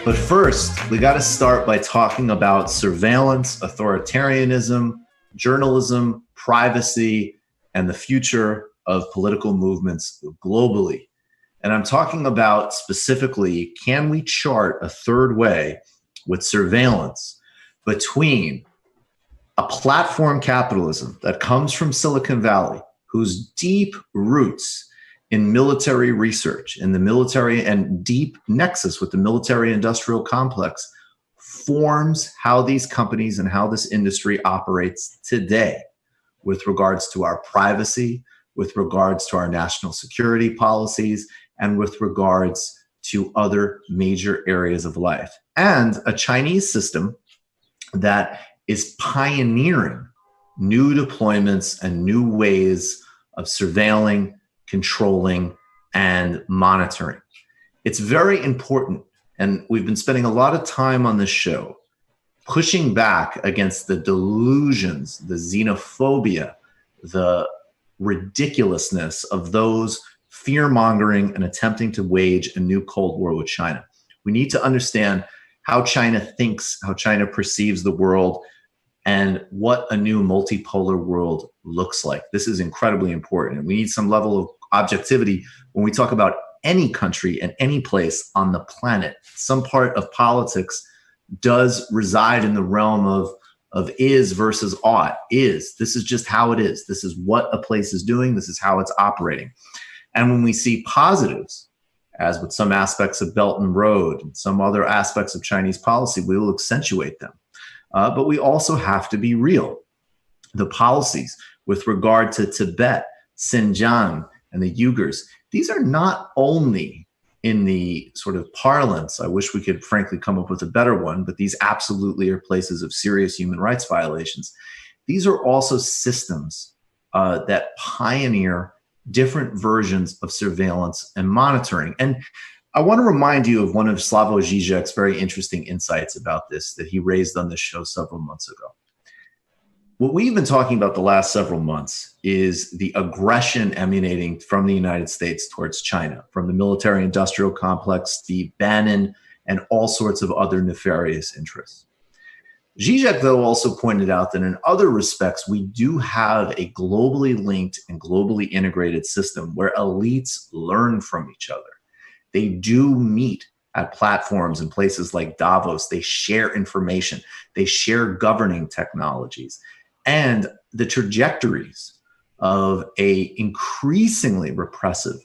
But first, we got to start by talking about surveillance, authoritarianism, journalism, privacy, and the future of political movements globally. And I'm talking about specifically, can we chart a third way with surveillance between a platform capitalism that comes from Silicon Valley, whose deep roots in military research, in the military and deep nexus with the military industrial complex, forms how these companies and how this industry operates today with regards to our privacy, with regards to our national security policies, and with regards to other major areas of life. And a Chinese system that is pioneering new deployments and new ways of surveilling, controlling, and monitoring. It's very important, and we've been spending a lot of time on this show pushing back against the delusions, the xenophobia, the ridiculousness of those fear-mongering and attempting to wage a new Cold War with China. We need to understand how China thinks, how China perceives the world, and what a new multipolar world looks like. This is incredibly important. We need some level of objectivity when we talk about any country and any place on the planet. Some part of politics does reside in the realm of is versus ought. This is just how it is. This is what a place is doing. This is how it's operating. And when we see positives, as with some aspects of Belt and Road and some other aspects of Chinese policy, we will accentuate them. But we also have to be real. The policies with regard to Tibet, Xinjiang, and the Uyghurs, these are not only in the sort of parlance, I wish we could frankly come up with a better one, but these absolutely are places of serious human rights violations. These are also systems that pioneer different versions of surveillance and monitoring. And I want to remind you of one of Slavoj Žižek's very interesting insights about this that he raised on this show several months ago. What we've been talking about the last several months is the aggression emanating from the United States towards China, from the military-industrial complex, Steve Bannon, and all sorts of other nefarious interests. Zizek, though, also pointed out that in other respects, we do have a globally linked and globally integrated system where elites learn from each other. They do meet at platforms in places like Davos. They share information. They share governing technologies. And the trajectories of a increasingly repressive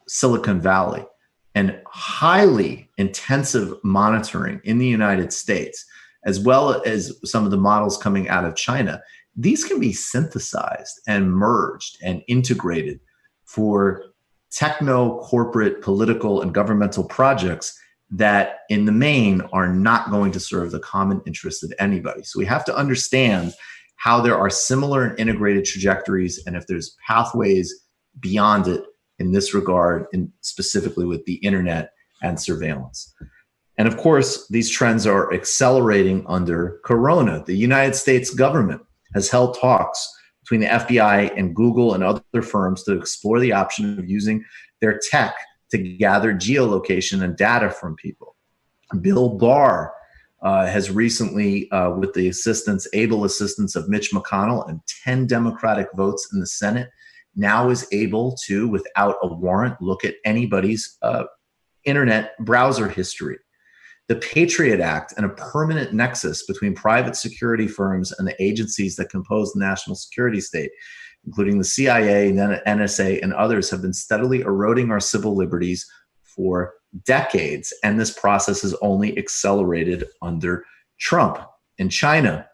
Silicon Valley and highly intensive monitoring in the United States, as well as some of the models coming out of China, these can be synthesized and merged and integrated for techno, corporate, political, and governmental projects that in the main are not going to serve the common interest of anybody. So we have to understand how there are similar and integrated trajectories, and if there's pathways beyond it in this regard, and specifically with the internet and surveillance. And of course, these trends are accelerating under Corona. The United States government has held talks between the FBI and Google and other firms to explore the option of using their tech to gather geolocation and data from people. Bill Barr has recently, with the able assistance of Mitch McConnell and 10 Democratic votes in the Senate, now is able to, without a warrant, look at anybody's internet browser history. The Patriot Act and a permanent nexus between private security firms and the agencies that compose the national security state, including the CIA, NSA, and others, have been steadily eroding our civil liberties for decades, and this process has only accelerated under Trump. In China,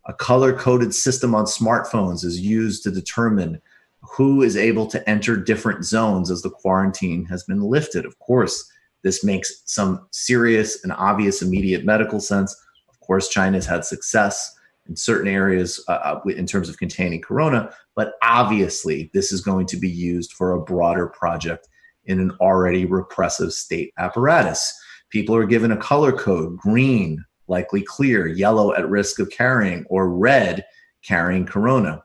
a color-coded system on smartphones is used to determine who is able to enter different zones as the quarantine has been lifted. Of course, this makes some serious and obvious immediate medical sense. Of course, China's had success in certain areas in terms of containing Corona, but obviously this is going to be used for a broader project in an already repressive state apparatus. People are given a color code: green, likely clear; yellow, at risk of carrying; or red, carrying Corona.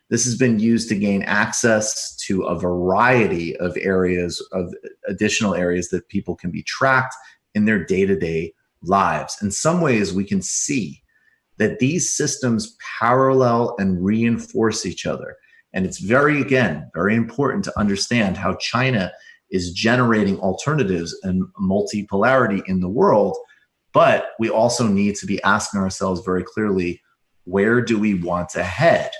This has been used to gain access to a variety of areas, of additional areas that people can be tracked in their day-to-day lives. In some ways, we can see that these systems parallel and reinforce each other. And it's very important to understand how China is generating alternatives and multipolarity in the world. But we also need to be asking ourselves very clearly, where do we want to head?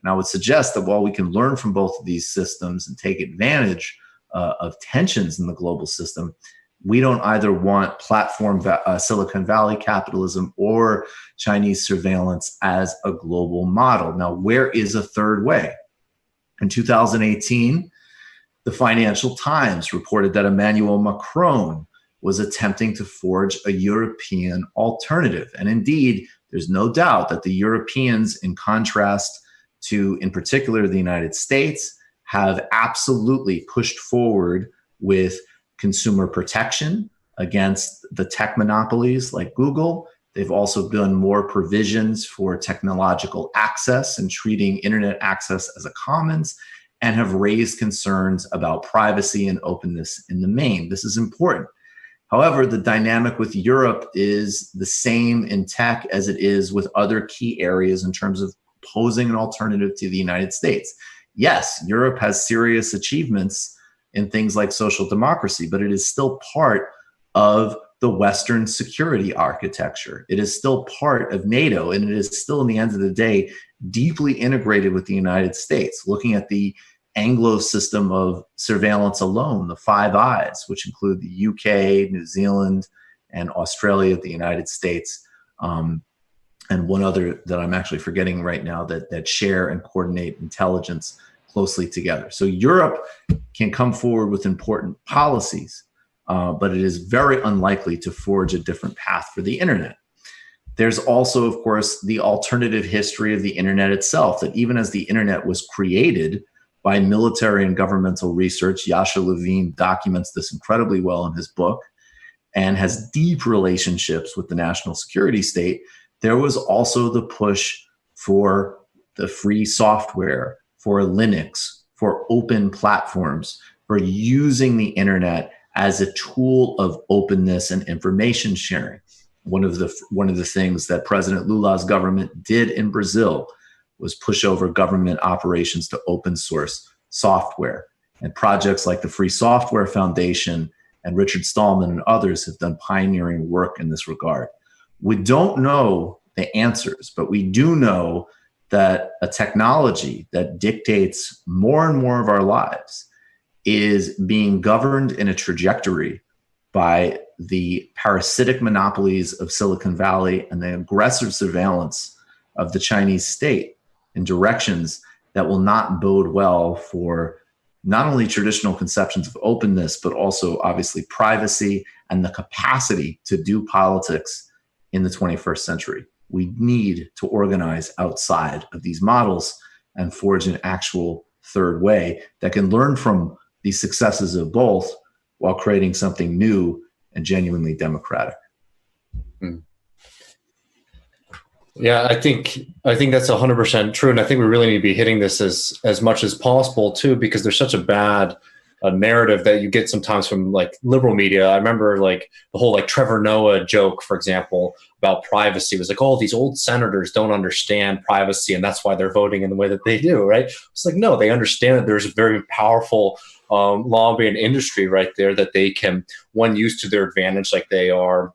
And I would suggest that while we can learn from both of these systems and take advantage of tensions in the global system, we don't either want platform Silicon Valley capitalism or Chinese surveillance as a global model. Now, where is a third way? In 2018, the Financial Times reported that Emmanuel Macron was attempting to forge a European alternative. And indeed, there's no doubt that the Europeans, in contrast to, in particular, the United States, have absolutely pushed forward with consumer protection against the tech monopolies like Google. They've also done more provisions for technological access and treating internet access as a commons, and have raised concerns about privacy and openness in the main. This is important. However, the dynamic with Europe is the same in tech as it is with other key areas in terms of posing an alternative to the United States. Yes, Europe has serious achievements in things like social democracy, but it is still part of the Western security architecture. It is still part of NATO, and it is still, in the end of the day, deeply integrated with the United States. Looking at the Anglo system of surveillance alone, the Five Eyes, which include the UK, New Zealand, and Australia, the United States, and one other that I'm actually forgetting right now, that share and coordinate intelligence closely together. So Europe can come forward with important policies, but it is very unlikely to forge a different path for the internet. There's also, of course, the alternative history of the internet itself, that even as the internet was created by military and governmental research, Yasha Levine documents this incredibly well in his book, and has deep relationships with the national security state, there was also the push for the free software, for Linux, for open platforms, for using the internet as a tool of openness and information sharing. One of the things that President Lula's government did in Brazil was push over government operations to open source software. And projects like the Free Software Foundation and Richard Stallman and others have done pioneering work in this regard. We don't know the answers, but we do know that a technology that dictates more and more of our lives is being governed in a trajectory by the parasitic monopolies of Silicon Valley and the aggressive surveillance of the Chinese state in directions that will not bode well for not only traditional conceptions of openness, but also obviously privacy and the capacity to do politics in the 21st century. We need to organize outside of these models and forge an actual third way that can learn from the successes of both while creating something new and genuinely democratic. Yeah, I think that's 100% true, and I think we really need to be hitting this as much as possible too, because there's such a bad narrative that you get sometimes from like liberal media. I remember like the whole like Trevor Noah joke, for example, about privacy. It was like, oh, these old senators don't understand privacy, and that's why they're voting in the way that they do, right? It's like, no, they understand that there's a very powerful lobby and industry right there that they can, one, use to their advantage, like they are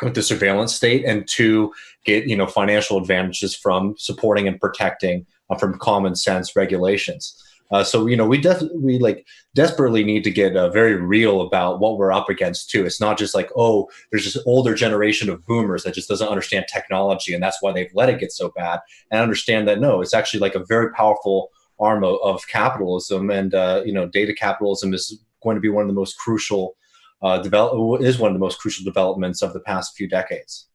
with the surveillance state, and two, get financial advantages from supporting and protecting from common sense regulations. So we like desperately need to get very real about what we're up against too. It's not just like, oh, there's this older generation of boomers that just doesn't understand technology, and that's why they've let it get so bad. And understand that no, it's actually like a very powerful arm of capitalism, and data capitalism is going to be one of the most crucial developments of the past few decades.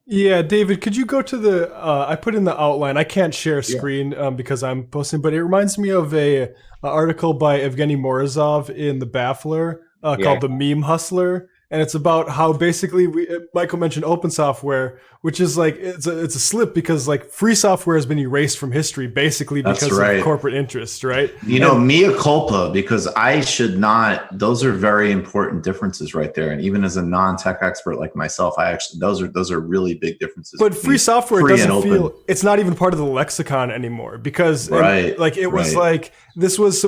Yeah, David, could you go to the, I put in the outline, I can't share screen because I'm posting, but it reminds me of a article by Evgeny Morozov in The Baffler called The Meme Hustler. and it's about how basically Michael mentioned open software, which is like it's a slip because like free software has been erased from history basically because of corporate interest, right? Mea culpa, because I should not. Those are very important differences right there. And even as a non-tech expert like myself, those are really big differences. But free software doesn't feel, it's not even part of the lexicon anymore because was like this was.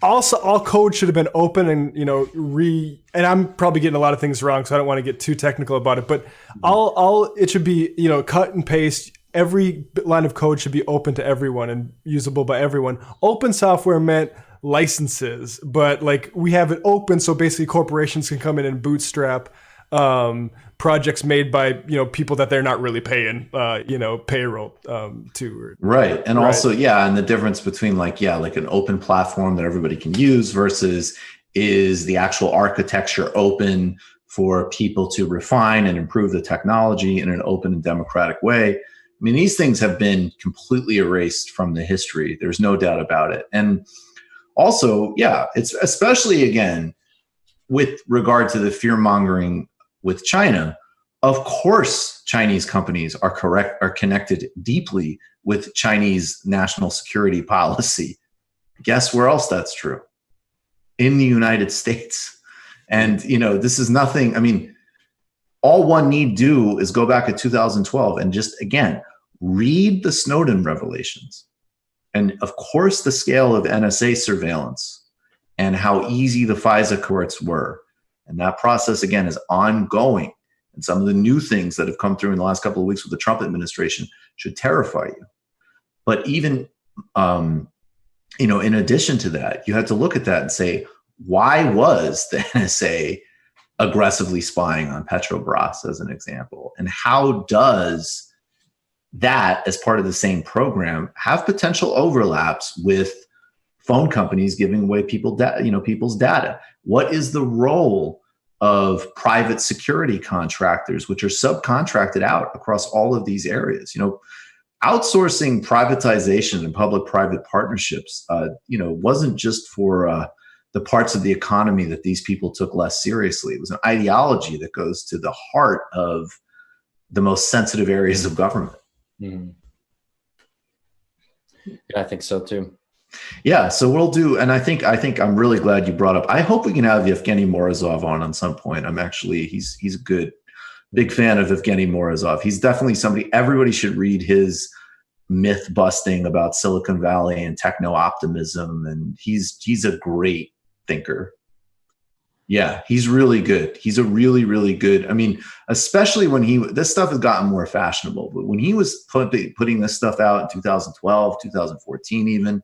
Also, all code should have been open and, and I'm probably getting a lot of things wrong, so I don't want to get too technical about it, but it should be, cut and paste. Every line of code should be open to everyone and usable by everyone. Open software meant licenses, but like we have it open. So basically corporations can come in and bootstrap, projects made by people that they're not really paying payroll to. Right. And also, and the difference between like an open platform that everybody can use versus is the actual architecture open for people to refine and improve the technology in an open and democratic way. I mean, these things have been completely erased from the history. There's no doubt about it. And also, it's especially again with regard to the fear mongering with China. Of course, Chinese companies are connected deeply with Chinese national security policy. Guess where else that's true? In the United States. And, this is nothing. I mean, all one need do is go back to 2012 and just, again, read the Snowden revelations. And of course, the scale of NSA surveillance and how easy the FISA courts were. And that process, again, is ongoing. And some of the new things that have come through in the last couple of weeks with the Trump administration should terrify you. But even, in addition to that, you have to look at that and say, why was the NSA aggressively spying on Petrobras, as an example? And how does that, as part of the same program, have potential overlaps with phone companies giving away people's data? What is the role of private security contractors, which are subcontracted out across all of these areas? Outsourcing, privatization, and public-private partnerships, wasn't just for the parts of the economy that these people took less seriously. It was an ideology that goes to the heart of the most sensitive areas of government. Mm-hmm. Yeah, I think so too. Yeah, so we'll do, and I think I'm really glad you brought up. I hope we can have Yevgeny Morozov on some point. He's a good, big fan of Yevgeny Morozov. He's definitely somebody, everybody should read his myth busting about Silicon Valley and techno optimism, and he's a great thinker. Yeah, he's really good. He's a really, really good. I mean, especially when this stuff has gotten more fashionable, but when he was putting this stuff out in 2012, 2014 even,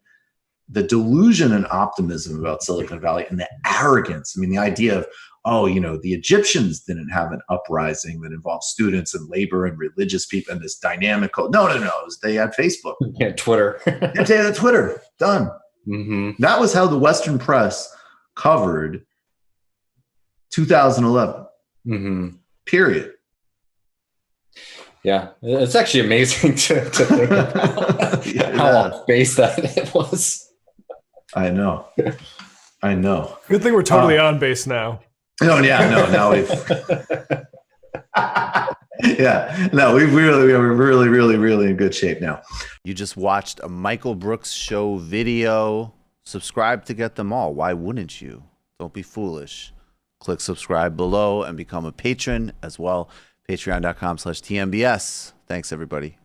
the delusion and optimism about Silicon Valley and the arrogance. I mean, the idea of, the Egyptians didn't have an uprising that involved students and labor and religious people and this dynamic. No. They had Facebook. Yeah, Twitter. They had Twitter. Done. Mm-hmm. That was how the Western press covered 2011. Mm-hmm. Period. Yeah, it's actually amazing to think about how off base that it was. I know. Good thing we're totally on base now. Now we've we're really in good shape now. You just watched a Michael Brooks Show video. Subscribe to get them all. Why wouldn't you? Don't be foolish. Click subscribe below and become a patron as well. Patreon.com/TMBS. Thanks, everybody.